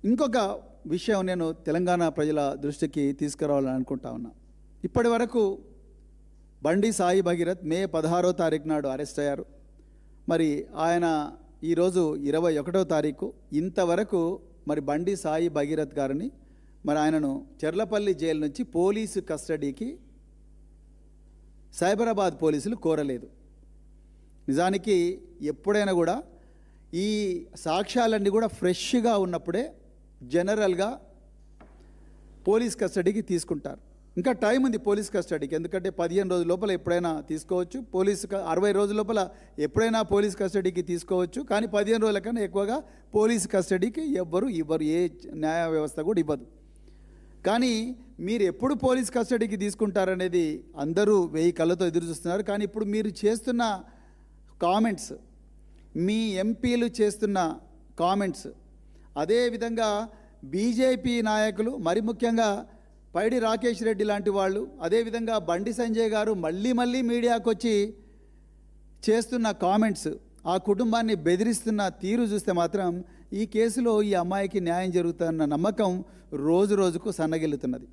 ఇంకొక విషయం నేను తెలంగాణ ప్రజల దృష్టికి తీసుకురావాలని అనుకుంటా ఉన్నా. ఇప్పటి వరకు బండి సాయి భగీరథ్ మే 16వ తారీఖు నాడు అరెస్ట్ అయ్యారు. మరి ఆయన ఈరోజు 21వ తారీఖు. ఇంతవరకు మరి బండి సాయి భగీరథ్ గారిని మరి ఆయనను చెర్లపల్లి జైలు నుంచి పోలీసు కస్టడీకి సైబరాబాద్ పోలీసులు కోరలేదు. నిజానికి ఎప్పుడైనా కూడా ఈ సాక్ష్యాలన్నీ కూడా ఫ్రెష్గా ఉన్నప్పుడే జనరల్గా పోలీస్ కస్టడీకి తీసుకుంటారు. ఇంకా టైం ఉంది పోలీస్ కస్టడీకి, ఎందుకంటే 15 రోజుల లోపల ఎప్పుడైనా తీసుకోవచ్చు. 60 రోజుల లోపల ఎప్పుడైనా పోలీస్ కస్టడీకి తీసుకోవచ్చు. కానీ 15 రోజుల కన్నా ఎక్కువగా పోలీస్ కస్టడీకి ఇవ్వరు, ఏ న్యాయ వ్యవస్థ కూడా ఇవ్వదు. కానీ మీరు ఎప్పుడు పోలీస్ కస్టడీకి తీసుకుంటారనేది అందరూ 1000 కళ్ళతో ఎదురు చూస్తున్నారు. కానీ ఇప్పుడు మీరు చేస్తున్న కామెంట్స్, మీ ఎంపీలు చేస్తున్న కామెంట్స్, అదేవిధంగా బీజేపీ నాయకులు, మరి ముఖ్యంగా పైడి రాకేష్ రెడ్డి లాంటి వాళ్ళు, అదేవిధంగా బండి సంజయ్ గారు మళ్ళీ మీడియాకు వచ్చి చేస్తున్న కామెంట్స్, ఆ కుటుంబాన్ని బెదిరిస్తున్న తీరు చూస్తే మాత్రం ఈ కేసులో ఈ అమ్మాయికి న్యాయం జరుగుతున్న నమ్మకం రోజు రోజుకు సన్నగిల్లుతున్నది.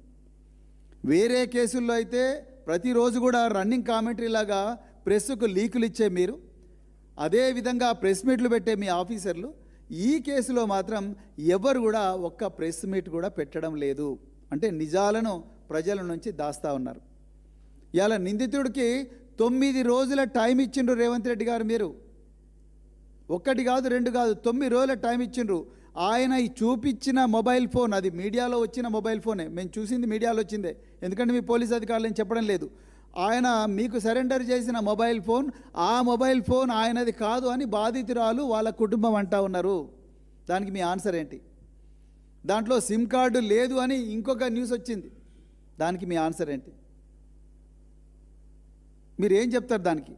వేరే కేసుల్లో అయితే ప్రతిరోజు కూడా రన్నింగ్ కామెంటరీ లాగా ప్రెస్సుకు లీకులు ఇచ్చే మీరు, అదేవిధంగా ప్రెస్ మీట్లు పెట్టే మీ ఆఫీసర్లు, ఈ కేసులో మాత్రం ఎవరు కూడా ఒక్క ప్రెస్ మీట్ కూడా పెట్టడం లేదు. అంటే నిజాలను ప్రజల నుంచి దాస్తూ ఉన్నారు. ఇవాళ నిందితుడికి 9 రోజుల టైం ఇచ్చిండ్రు రేవంత్ రెడ్డి గారు. మీరు 1 కాదు 2 కాదు 9 రోజుల టైం ఇచ్చిండ్రు. ఆయన ఈ చూపించిన మొబైల్ ఫోన్, అది మీడియాలో వచ్చిన మొబైల్ ఫోనే, మేము చూసింది మీడియాలో వచ్చిందే, ఎందుకంటే మీ పోలీస్ అధికారులు చెప్పడం లేదు. ఆయన మీకు సరెండర్ చేసిన మొబైల్ ఫోన్, ఆ మొబైల్ ఫోన్ ఆయనది కాదు అని బాధితురాలు వాళ్ళ కుటుంబం అంటా ఉన్నారు. దానికి మీ ఆన్సర్ ఏంటి? దాంట్లో సిమ్ కార్డు లేదు అని ఇంకొక న్యూస్ వచ్చింది, దానికి మీ ఆన్సర్ ఏంటి? మీరు ఏం చెప్తారు దానికి?